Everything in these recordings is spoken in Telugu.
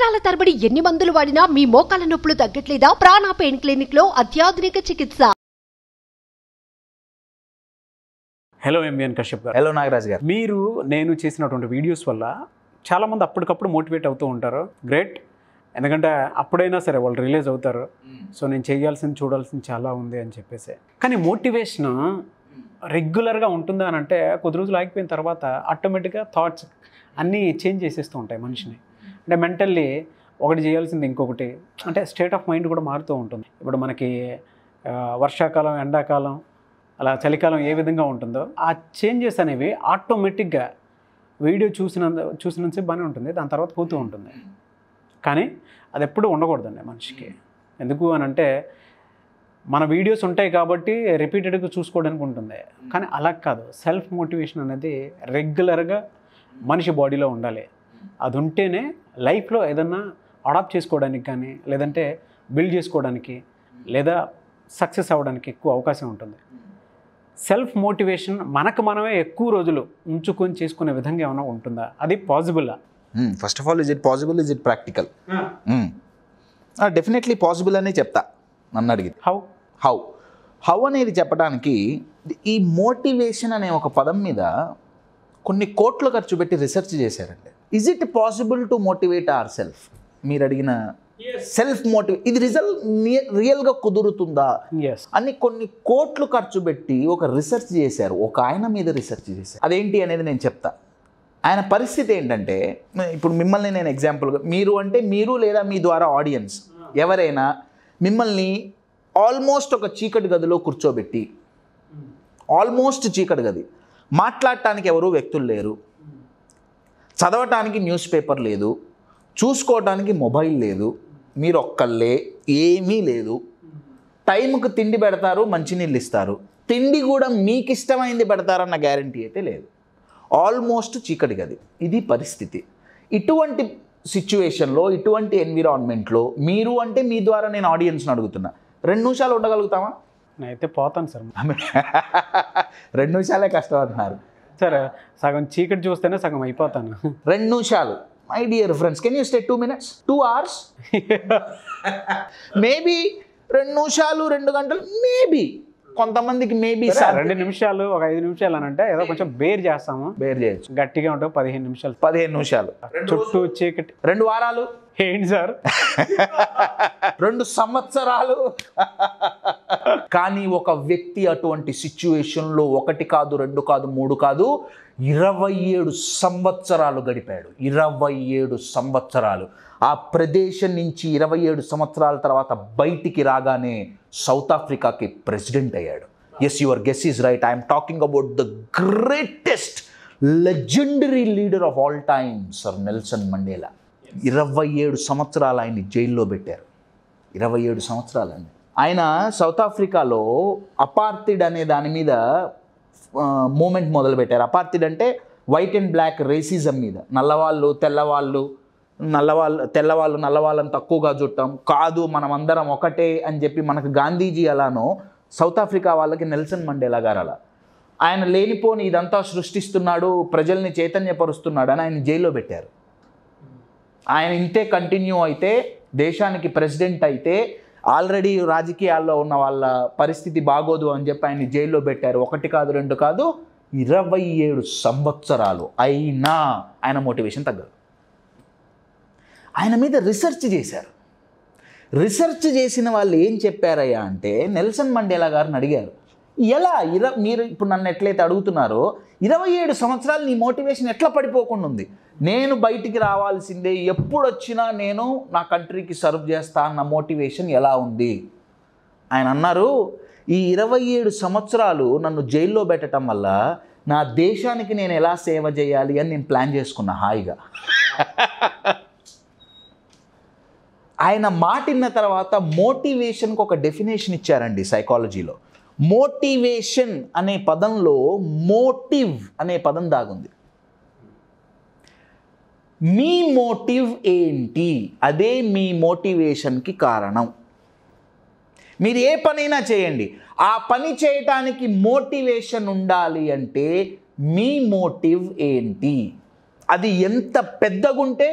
సంవత్సరాల తరబడి ఎన్ని మందులు వాడినా మీ మోకాల నొప్పులు తగ్గట్లేదా? ప్రాణ పెయిన్ క్లినిక్ లో అత్యాధునిక చికిత్స. హలో ఎంవిఎన్ కశ్యప్ గారు. హలో నాగరాజ్ గారు. నేను చేసినటువంటి వీడియోస్ వల్ల చాలామంది అప్పటికప్పుడు మోటివేట్ అవుతూ ఉంటారు. గ్రేట్. ఎందుకంటే అప్పుడైనా సరే వాళ్ళు రిలీజ్ అవుతారు. సో నేను చేయాల్సింది చూడాల్సింది చాలా ఉంది అని చెప్పేసి. కానీ మోటివేషన్ రెగ్యులర్గా ఉంటుందా అని అంటే కొద్ది రోజులు ఆగిపోయిన తర్వాత ఆటోమేటిక్గా థాట్స్ అన్నీ చేంజ్ చేసేస్తూ ఉంటాయి మనిషిని. అంటే మెంటల్లీ ఒకటి చేయాల్సింది ఇంకొకటి, అంటే స్టేట్ ఆఫ్ మైండ్ కూడా మారుతూ ఉంటుంది. ఇప్పుడు మనకి వర్షాకాలం, ఎండాకాలం, అలా చలికాలం ఏ విధంగా ఉంటుందో ఆ చేంజెస్ అనేవి ఆటోమేటిక్గా వీడియో చూసినంతసేపు బాగానే ఉంటుంది, దాని తర్వాత పోతూ ఉంటుంది. కానీ అది ఎప్పుడూ ఉండకూడదండి మనిషికి. ఎందుకు అని అంటే మన వీడియోస్ ఉంటాయి కాబట్టి రిపీటెడ్గా చూసుకోవడానికి ఉంటుంది. కానీ అలా కాదు, సెల్ఫ్ మోటివేషన్ అనేది రెగ్యులర్గా మనిషి బాడీలో ఉండాలి. అది ఉంటేనే లైఫ్లో ఏదన్నా అడాప్ట్ చేసుకోవడానికి కానీ, లేదంటే బిల్డ్ చేసుకోవడానికి, లేదా సక్సెస్ అవ్వడానికి ఎక్కువ అవకాశం ఉంటుంది. సెల్ఫ్ మోటివేషన్ మనకు మనమే ఎక్కువ రోజులు ఉంచుకొని చేసుకునే విధంగా ఏమైనా ఉంటుందా? అది పాసిబుల్లా? First of all, is it possible, is it practical? Definitely possible అనే చెప్తా నన్ను అడిగింది. హౌ అనేది చెప్పడానికి ఈ మోటివేషన్ అనే ఒక పదం మీద కొన్ని కోట్లు ఖర్చు పెట్టి రీసెర్చ్ చేశారండి. Is it possible to motivate our self? మీరు అడిగిన సెల్ఫ్ మోటివేట్ ఇది రియల్గా కుదురుతుందా అని కొన్ని కోట్లు ఖర్చు పెట్టి ఒక రీసెర్చ్ చేశారు. ఒక ఆయన మీద రీసెర్చ్ చేశారు. అదేంటి అనేది నేను చెప్తా. ఆయన పరిస్థితి ఏంటంటే, ఇప్పుడు మిమ్మల్ని నేను ఎగ్జాంపుల్గా, మీరు అంటే మీరు లేదా మీ ద్వారా ఆడియన్స్ ఎవరైనా మిమ్మల్ని ఆల్మోస్ట్ ఒక చీకటి గదిలో కూర్చోబెట్టి, ఆల్మోస్ట్ చీకటి గది, మాట్లాడటానికి ఎవరు వ్యక్తులు లేరు, చదవటానికి న్యూస్ పేపర్ లేదు, చూసుకోవటానికి మొబైల్ లేదు, మీరు ఒక్కళ్ళే, ఏమీ లేదు, టైంకి తిండి పెడతారు, మంచినీళ్ళు ఇస్తారు, తిండి కూడా మీకు ఇష్టమైంది పెడతారన్న గ్యారంటీ అయితే లేదు, ఆల్మోస్ట్ చీకటి గది. ఇది పరిస్థితి. ఇటువంటి సిచ్యువేషన్లో, ఇటువంటి ఎన్విరాన్మెంట్లో మీరు అంటే మీ ద్వారా నేను ఆడియన్స్ని అడుగుతున్నా, 2 నిమిషాలు ఉండగలుగుతామా? నేనైతే పోతాను సార్. 2 నిమిషాలే కష్టం అంటున్నారు సార్. సగం చీకటి చూస్తేనే సగం అయిపోతాను. 2 నిమిషాలు. My dear friends, can you stay 2 minutes, 2 hours? Maybe 2 నిమిషాలు, 2 గంటలు, మేబీ కొంతమందికి మేబీ 2 నిమిషాలు, ఒక 5 నిమిషాలు అని అంటే ఏదో కొంచెం బేర్ చేస్తాము. బేర్ చేయొచ్చు. గట్టిగా ఉంటుంది 15 నిమిషాలు. 15 నిమిషాలు చుట్టూ చీకటి. 2 వారాలు ఏంటి సార్? 2 సంవత్సరాలు. కానీ ఒక వ్యక్తి అటువంటి సిచ్యువేషన్లో 1 కాదు, 2 కాదు, 3 కాదు, 27 సంవత్సరాలు గడిపాడు. 27 సంవత్సరాలు. ఆ ప్రదేశం నుంచి 27 సంవత్సరాల తర్వాత బయటికి రాగానే సౌత్ ఆఫ్రికాకి ప్రెసిడెంట్ అయ్యాడు. Yes, your guess is right. I'm talking about the greatest legendary leader of all time, sir Nelson Mandela. 27 సంవత్సరాలు ఆయన్ని జైల్లో పెట్టారు. 27 సంవత్సరాలండి. ఆయన సౌత్ ఆఫ్రికాలో అపార్థిడ్ అనే దాని మీద మూమెంట్ మొదలుపెట్టారు. అపార్థిడ్ అంటే వైట్ అండ్ బ్లాక్ రేసిజం మీద, తెల్లవాళ్ళు నల్లవాళ్ళని తక్కువగా చుట్టాం కాదు, మనం అందరం ఒకటే అని చెప్పి మనకు గాంధీజీ అలానో సౌత్ ఆఫ్రికా వాళ్ళకి నెల్సన్ మండేలా గారు అలా. ఆయన లేనిపోని ఇదంతా సృష్టిస్తున్నాడు, ప్రజల్ని చైతన్యపరుస్తున్నాడు అని ఆయన జైల్లో పెట్టారు. ఆయన ఇంతే కంటిన్యూ అయితే, దేశానికి ప్రెసిడెంట్ అయితే, ఆల్రెడీ రాజకీయాల్లో ఉన్న వాళ్ళ పరిస్థితి బాగోదు అని చెప్పి ఆయన జైల్లో పెట్టారు. 1 కాదు, 2 కాదు, 27 సంవత్సరాలు. అయినా ఆయన మోటివేషన్ తగ్గదు. ఆయన మీద రీసెర్చ్ చేశారు. రీసెర్చ్ చేసిన వాళ్ళు ఏం చెప్పారయ్యా అంటే, నెల్సన్ మండేలా గారిని అడిగారు, ఎలా మీరు ఇప్పుడు నన్ను ఎట్లయితే అడుగుతున్నారో 27 సంవత్సరాలు నీ మోటివేషన్ ఎట్లా పడిపోకుండా ఉంది? నేను బయటికి రావాల్సిందే, ఎప్పుడు వచ్చినా నేను నా కంట్రీకి సర్వ్ చేస్తా అన్న మోటివేషన్ ఎలా ఉంది? ఆయన అన్నారు, ఈ 27 సంవత్సరాలు నన్ను జైల్లో పెట్టడం వల్ల నా దేశానికి నేను ఎలా సేవ చేయాలి అని నేను ప్లాన్ చేసుకున్నా హాయిగా. ఆయన మాట విన్న తర్వాత మోటివేషన్కి ఒక డెఫినేషన్ ఇచ్చారండి సైకాలజీలో. మోటివేషన్ అనే పదంలో మోటివ్ అనే పదం దాగుంది. మీ మోటివ్ ఏంటి? అదే మీ మోటివేషన్కి కారణం. మీరు ఏ పనైనా చేయండి, ఆ పని చేయటానికి మోటివేషన్ ఉండాలి అంటే మీ మోటివ్ ఏంటి? అది ఎంత పెద్దగుంటే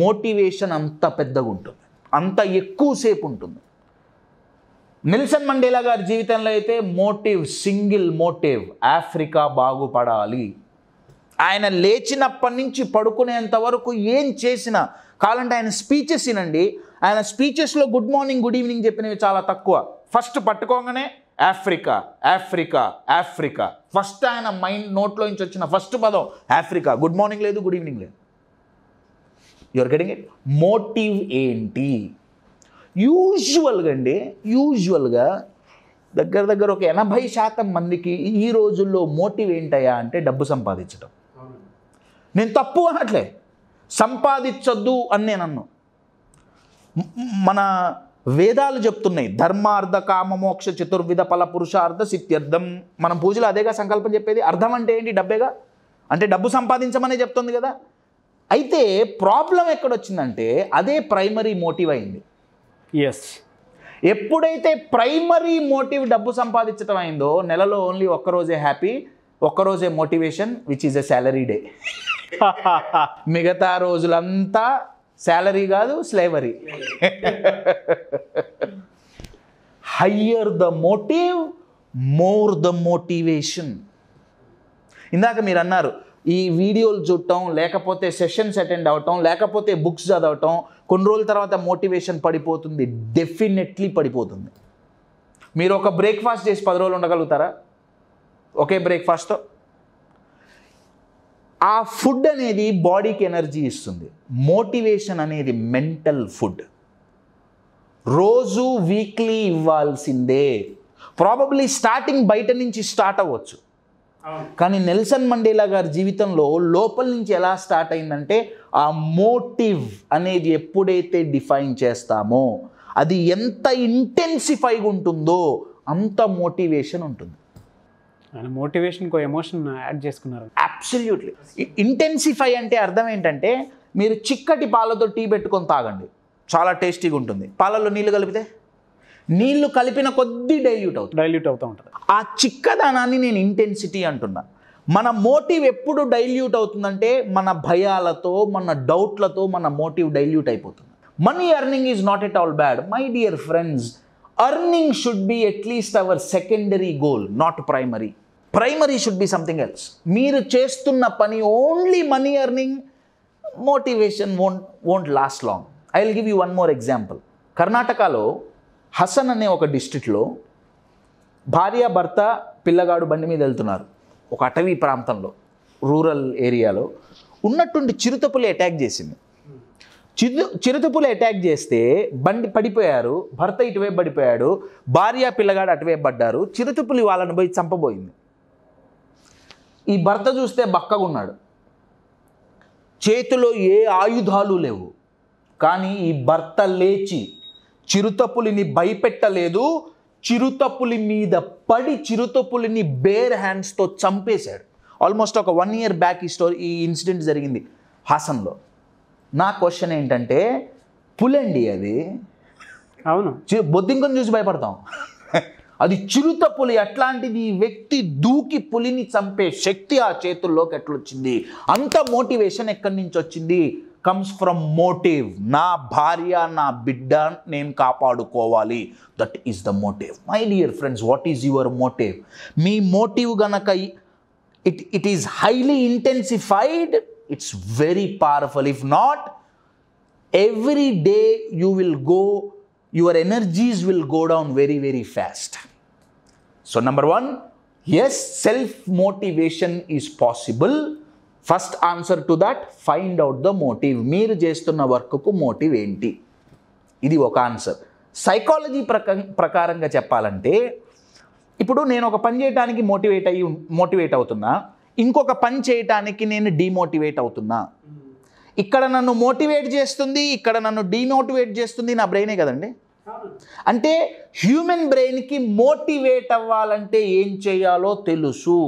మోటివేషన్ అంత పెద్దగా ఉంటుంది, అంత ఎక్కువసేపు ఉంటుంది. నెల్సన్ మండేలా గారి జీవితంలో అయితే మోటివ్, సింగిల్ మోటివ్, ఆఫ్రికా బాగుపడాలి. ఆయన లేచినప్పటి నుంచి పడుకునేంత వరకు ఏం చేసినా, కావాలంటే ఆయన స్పీచెస్ వినండి, ఆయన స్పీచెస్లో గుడ్ మార్నింగ్ గుడ్ ఈవినింగ్ చెప్పినవి చాలా తక్కువ. ఫస్ట్ పట్టుకోగానే ఆఫ్రికా ఆఫ్రికా ఆఫ్రికా, ఫస్ట్ ఆయన మైండ్ నోట్లో నుంచి వచ్చిన ఫస్ట్ పదం ఆఫ్రికా. గుడ్ మార్నింగ్ లేదు, గుడ్ ఈవినింగ్ లేదు. Your getting it? మోటివ్ ఏంటి? యూజువల్గా దగ్గర ఒక 80% మందికి ఈ రోజుల్లో మోటివ్ ఏంటయ్యా అంటే డబ్బు సంపాదించడం. నేను తప్పు అనట్లే, సంపాదించొద్దు అని నేను అన్ను. మన వేదాలు చెప్తున్నాయి, ధర్మార్థ కామ మోక్ష చతుర్విధ ఫల పురుషార్థ సిద్ధ్యర్థం. మనం పూజలో అదేగా సంకల్పం చెప్పేది. అర్థం అంటే ఏంటి? డబ్బేగా. అంటే డబ్బు సంపాదించమనే చెప్తుంది కదా. అయితే ప్రాబ్లం ఎక్కడొచ్చిందంటే అదే ప్రైమరీ మోటివ్ అయింది. ఎస్, ఎప్పుడైతే ప్రైమరీ మోటివ్ డబ్బు సంపాదించడం అయిందో, నెలలో ఓన్లీ ఒక్కరోజే హ్యాపీ, ఒక్కరోజే motivation, which is a salary day. మిగతా రోజులంతా శాలరీ కాదు, slavery. Higher the motive, more the motivation. ఇందాక మీరు అన్నారు, ఈ వీడియోలు చూడటం, లేకపోతే సెషన్స్ అటెండ్ అవటం, లేకపోతే బుక్స్ చదవటం, కొన్ని రోజుల తర్వాత మోటివేషన్ పడిపోతుంది. డెఫినెట్లీ పడిపోతుంది. మీరు ఒక బ్రేక్ఫాస్ట్ చేసి 10 రోజులు ఉండగలుగుతారా ఒకే బ్రేక్ఫాస్ట్తో? ఆ ఫుడ్ అనేది బాడీకి ఎనర్జీ ఇస్తుంది. మోటివేషన్ అనేది మెంటల్ ఫుడ్. రోజు వీక్లీ ఇవ్వాల్సిందే. ప్రాబబ్లీ స్టార్టింగ్ బయట నుంచి స్టార్ట్ అవ్వచ్చు, కానీ నెల్సన్ మండేలా గారి జీవితంలో లోపల నుంచి ఎలా స్టార్ట్ అయిందంటే, ఆ మోటివ్ అనేది ఎప్పుడైతే డిఫైన్ చేస్తామో, అది ఎంత ఇంటెన్సిఫైగా ఉంటుందో అంత మోటివేషన్ ఉంటుంది. ఆయన మోటివేషన్కి ఎమోషన్ యాడ్ చేసుకున్నారు. అబ్సల్యూట్లీ. ఇంటెన్సిఫై అంటే అర్థం ఏంటంటే, మీరు చిక్కటి పాలతో టీ పెట్టుకొని తాగండి, చాలా టేస్టీగా ఉంటుంది. పాలల్లో నీళ్ళు కలిపితే నీళ్లు కలిపిన కొద్దీ డైల్యూట్ అవుతూ ఉంటుంది. ఆ చిక్కదనాన్ని నేను ఇంటెన్సిటీ అంటున్నా. మన మోటివ్ ఎప్పుడు డైల్యూట్ అవుతుందంటే, మన భయాలతో, మన డౌట్లతో మన మోటివ్ డైల్యూట్ అయిపోతుంది. Money earning is not at all bad my dear friends. Earning should be at least our secondary goal, not primary. Primary should be something else. మీరు చేస్తున్న పని only money earning, motivation won't last long. I will give you one more example. కర్ణాటకలో హసన్ అనే ఒక డిస్ట్రిక్ట్లో భార్య భర్త పిల్లగాడు బండి మీద వెళ్తున్నారు. ఒక అటవీ ప్రాంతంలో, రూరల్ ఏరియాలో ఉన్నటువంటి చిరుతపులి అటాక్ చేసింది. చిరుతపులి అటాక్ చేస్తే బండి పడిపోయారు. భర్త ఇటువైపు పడిపోయాడు, భార్య పిల్లగాడు అటువైపు పడ్డారు. చిరుతపులి వాళ్ళని పోయి చంపబోయింది. ఈ భర్త చూస్తే బక్కగా ఉన్నాడు, చేతిలో ఏ ఆయుధాలు లేవు. కానీ ఈ భర్త లేచి చిరుతపులిని భయపెట్టలేదు, చిరుతపులి మీద పడి చిరుతపులిని బేర్ హ్యాండ్స్తో చంపేశాడు. ఆల్మోస్ట్ ఒక 1 year బ్యాక్ ఈ ఇన్సిడెంట్ జరిగింది హాసన్లో. నా క్వశ్చన్ ఏంటంటే, పులండి అది. అవును, బొద్దింకను చూసి భయపడతాం, అది చిరుతపులి. అట్లాంటిది ఈ వ్యక్తి దూకి పులిని చంపే శక్తి ఆ చేతుల్లోకి ఎట్లొచ్చింది? అంత మోటివేషన్ ఎక్కడి నుంచి వచ్చింది? Comes from motive. నా భార్య, నా బిడ్డ నేను కాపాడుకోవాలి. That is the motive. My dear friends, what is your motive? మీ మోటివ్ గనక it is highly intensified, it's very powerful. If not, every day you will go, your energies will go down very, very fast. So number 1, yes, self motivation is possible. First answer to that, find out the motive. మీరు చేస్తున్న వర్క్కు మోటివ్ ఏంటి? ఇది ఒక ఆన్సర్. సైకాలజీ ప్రకారంగా చెప్పాలంటే, ఇప్పుడు నేను ఒక పని చేయడానికి మోటివేట్ అవుతున్నా, ఇంకొక పని చేయటానికి నేను డిమోటివేట్ అవుతున్నా. ఇక్కడ నన్ను మోటివేట్ చేస్తుంది, ఇక్కడ నన్ను డిమోటివేట్ చేస్తుంది నా బ్రెయినే కదండి. అంటే హ్యూమన్ బ్రెయిన్కి మోటివేట్ అవ్వాలంటే ఏం చేయాలో తెలుసు,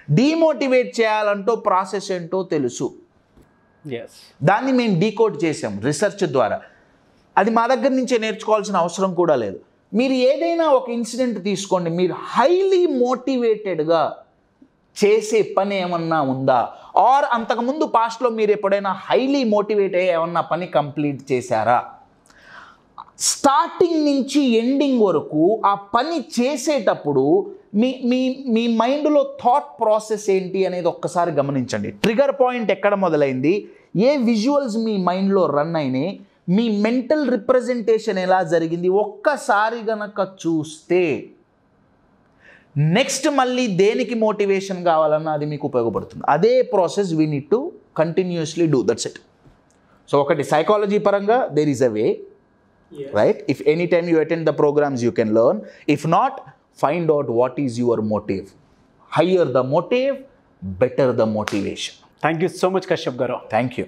డిమోటివేట్ చేయాలంటో ప్రాసెస్ ఏంటో తెలుసు. దాన్ని మేము డీకోడ్ చేసాం రీసెర్చ్ ద్వారా. అది మా దగ్గర నుంచే నేర్చుకోవాల్సిన అవసరం కూడా లేదు. మీరు ఏదైనా ఒక ఇన్సిడెంట్ తీసుకోండి, మీరు హైలీ మోటివేటెడ్గా చేసే పని ఏమన్నా ఉందా, ఆర్ అంతకుముందు పాస్ట్లో మీరు ఎప్పుడైనా హైలీ మోటివేట్ అయ్యి ఏమన్నా పని కంప్లీట్ చేశారా? స్టార్టింగ్ నుంచి ఎండింగ్ వరకు ఆ పని చేసేటప్పుడు మీ మీ మీ మైండ్లో థాట్ ప్రాసెస్ ఏంటి అనేది ఒక్కసారి గమనించండి. ట్రిగర్ పాయింట్ ఎక్కడ మొదలైంది, ఏ విజువల్స్ మీ మైండ్లో రన్ అయినాయి, మీ మెంటల్ రిప్రజెంటేషన్ ఎలా జరిగింది ఒక్కసారి గనక చూస్తే నెక్స్ట్ మళ్ళీ దేనికి మోటివేషన్ కావాలన్నా అది మీకు ఉపయోగపడుతుంది. అదే process we need to continuously do, that's it. So ఒకటి సైకాలజీ పరంగా there is a way, right? If anytime you attend the programs you can learn. If not, find out what is your motive. Higher the motive, better the motivation. Thank you so much, Kashyap garu. Thank you.